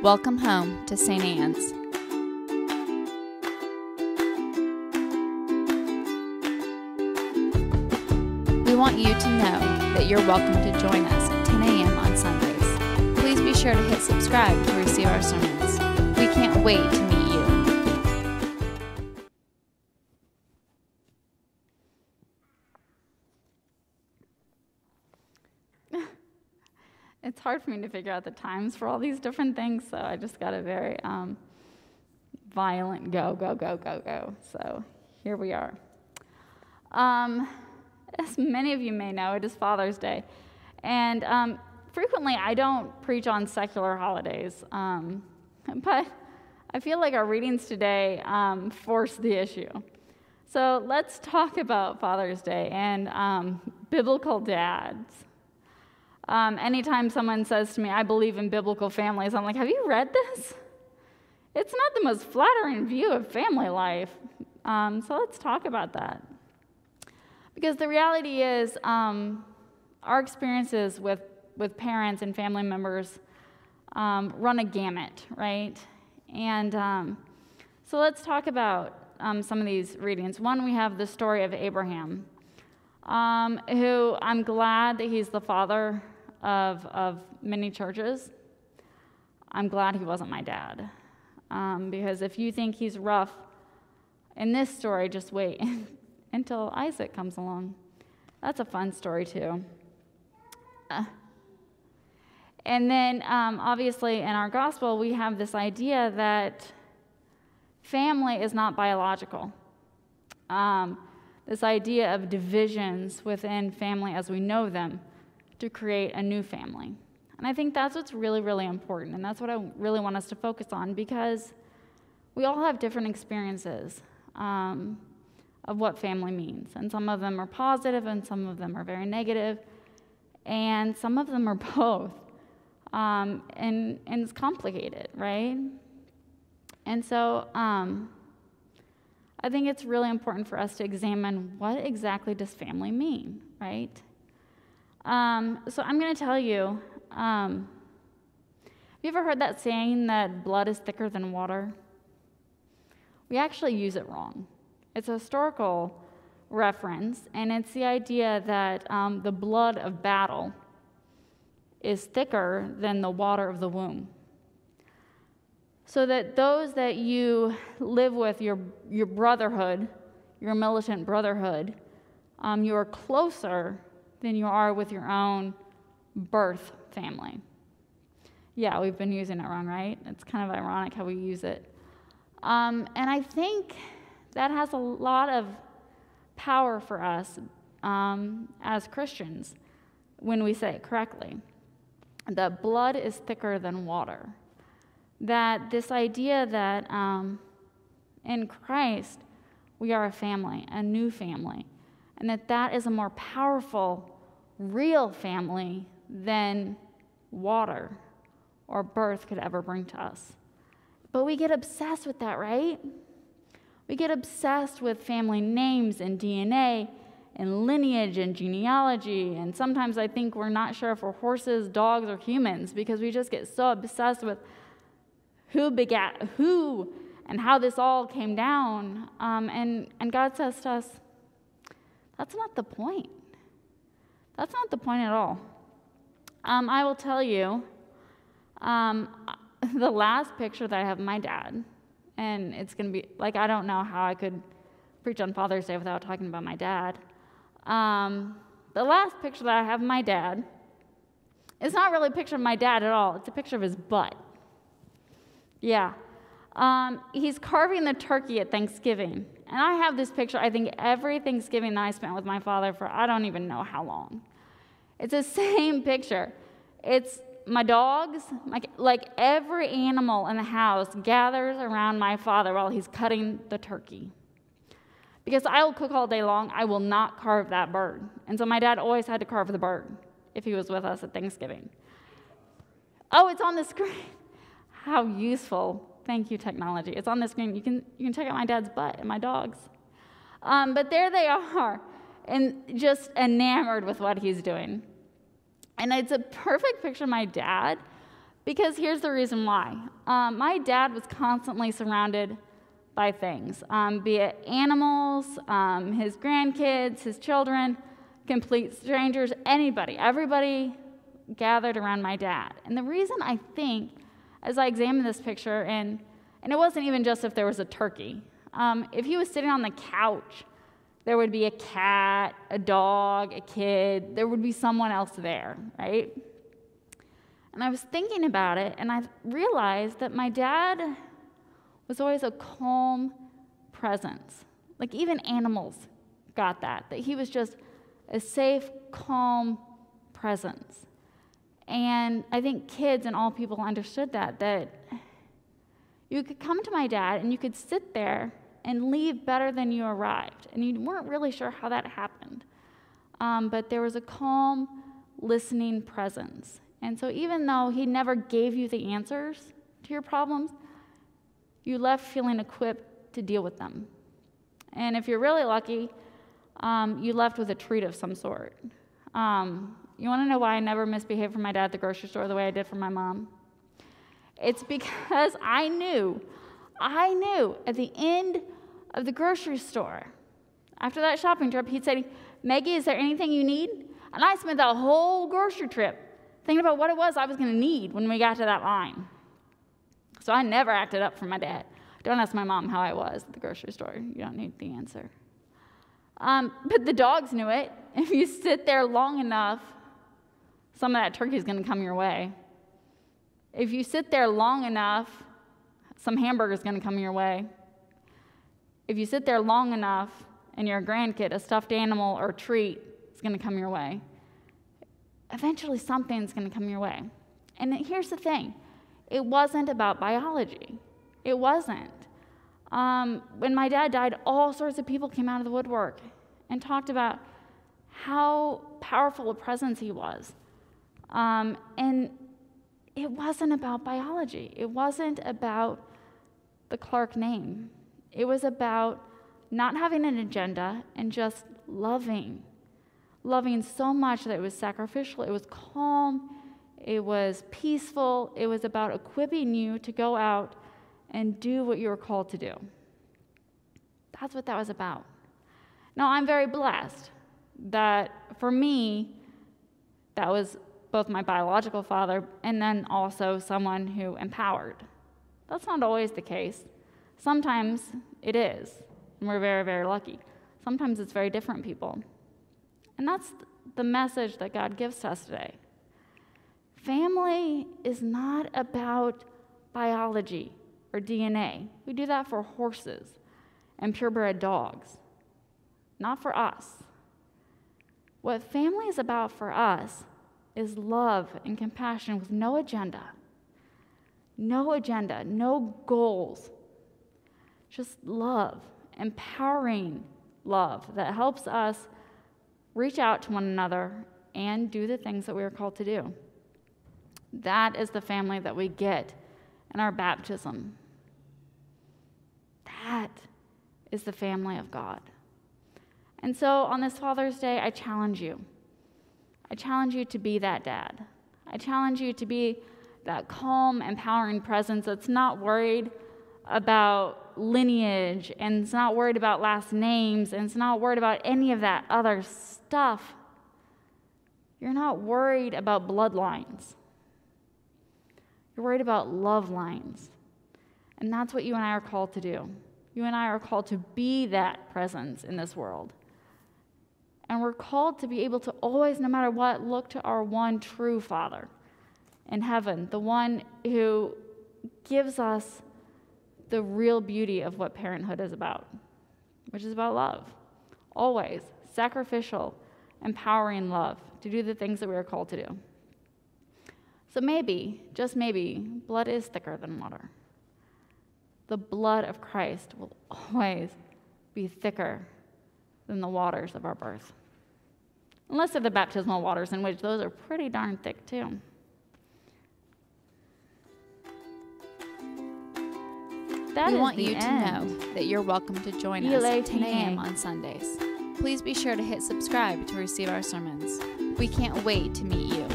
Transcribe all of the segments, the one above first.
Welcome home to St. Anne's. We want you to know that you're welcome to join us at 10 a.m. on Sundays. Please be sure to hit subscribe to receive our sermons. We can't wait to meet you. It's hard for me to figure out the times for all these different things, so I just got a very violent go. So here we are. As many of you may know, it is Father's Day, and frequently I don't preach on secular holidays, but I feel like our readings today force the issue. So let's talk about Father's Day and biblical dads. Anytime someone says to me, I believe in biblical families, I'm like, have you read this? It's not the most flattering view of family life. So let's talk about that. Because the reality is, our experiences with parents and family members run a gamut, right? And so let's talk about some of these readings. One, we have the story of Abraham, who I'm glad that he's the father of many churches. I'm glad he wasn't my dad. Because if you think he's rough in this story, just wait until Isaac comes along. That's a fun story too. And then obviously in our gospel, we have this idea that family is not biological. This idea of divisions within family as we know them to create a new family. And I think that's what's really, really important, and that's what I really want us to focus on, because we all have different experiences of what family means. And some of them are positive, and some of them are very negative, and some of them are both. And it's complicated, right? And so I think it's really important for us to examine what exactly does family mean, right? So I'm going to tell you, have you ever heard that saying that blood is thicker than water? We actually use it wrong. It's a historical reference, and it's the idea that the blood of battle is thicker than the water of the womb. So that those that you live with, your brotherhood, your militant brotherhood, you are closer than you are with your own birth family. Yeah, we've been using it wrong, right? It's kind of ironic how we use it. And I think that has a lot of power for us as Christians when we say it correctly. That blood is thicker than water. That this idea that in Christ we are a family, a new family, and that is a more powerful, real family than water or birth could ever bring to us. But we get obsessed with that, right? We get obsessed with family names and DNA and lineage and genealogy, and sometimes I think we're not sure if we're horses, dogs, or humans, because we just get so obsessed with who begat who and how this all came down. And God says to us, that's not the point. That's not the point at all. I will tell you, the last picture that I have of my dad, and it's going to be, like, I don't know how I could preach on Father's Day without talking about my dad. The last picture that I have of my dad, it's not really a picture of my dad at all. It's a picture of his butt. Yeah. He's carving the turkey at Thanksgiving. And I have this picture, I think, every Thanksgiving that I spent with my father for I don't even know how long. It's the same picture. It's my dogs, like every animal in the house gathers around my father while he's cutting the turkey. Because I will cook all day long, I will not carve that bird. And so my dad always had to carve the bird if he was with us at Thanksgiving. Oh, it's on the screen. How useful. Thank you, technology. It's on the screen. You can check out my dad's butt and my dog's. But there they are, and just enamored with what he's doing. And it's a perfect picture of my dad Because here's the reason why. My dad was constantly surrounded by things, be it animals, his grandkids, his children, complete strangers, anybody. Everybody gathered around my dad. And the reason I think, as I examined this picture, and it wasn't even just if there was a turkey. If he was sitting on the couch, there would be a cat, a dog, a kid. There would be someone else there, right? And I was thinking about it, and I realized that my dad was always a calm presence. Like even animals got that he was just a safe, calm presence. And I think kids and all people understood that you could come to my dad and you could sit there and leave better than you arrived. And you weren't really sure how that happened. But there was a calm, listening presence. And so even though he never gave you the answers to your problems, you left feeling equipped to deal with them. And if you're really lucky, you left with a treat of some sort. You want to know why I never misbehaved for my dad at the grocery store the way I did for my mom? It's because I knew at the end of the grocery store, after that shopping trip, he'd say, Maggie, is there anything you need? And I spent that whole grocery trip thinking about what it was I was going to need when we got to that line. So I never acted up for my dad. Don't ask my mom how I was at the grocery store. You don't need the answer. But the dogs knew it. If you sit there long enough, some of that turkey is going to come your way. If you sit there long enough, some hamburger is going to come your way. If you sit there long enough and you're a grandkid, a stuffed animal or a treat is going to come your way. Eventually something's going to come your way. And here's the thing. It wasn't about biology. It wasn't. When my dad died, all sorts of people came out of the woodwork and talked about how powerful a presence he was. And it wasn't about biology. It wasn't about the Clark name. It was about not having an agenda and just loving so much that it was sacrificial, it was calm, it was peaceful, it was about equipping you to go out and do what you were called to do. That's what that was about. Now, I'm very blessed that for me, that was both my biological father and then also someone who empowered. That's not always the case. Sometimes it is, and we're very, very lucky. Sometimes it's very different people. And that's the message that God gives to us today. Family is not about biology or DNA. We do that for horses and purebred dogs, not for us. What family is about for us is love and compassion with no agenda, no goals, just love, empowering love that helps us reach out to one another and do the things that we are called to do. That is the family that we get in our baptism. That is the family of God. And so on this Father's Day, I challenge you. I challenge you to be that dad. I challenge you to be that calm, empowering presence that's not worried about lineage, and it's not worried about last names, and it's not worried about any of that other stuff. You're not worried about bloodlines. You're worried about love lines. And that's what you and I are called to do. You and I are called to be that presence in this world. And we're called to be able to always, no matter what, look to our one true Father in heaven, the one who gives us the real beauty of what parenthood is about, which is about love. Always sacrificial, empowering love to do the things that we are called to do. So maybe, just maybe, blood is thicker than water. The blood of Christ will always be thicker than the waters of our birth. Unless they're the baptismal waters, in which those are pretty darn thick too. We want you to know that you're welcome to join us at 10 a.m. on Sundays. Please be sure to hit subscribe to receive our sermons. We can't wait to meet you.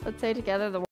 Let's say together the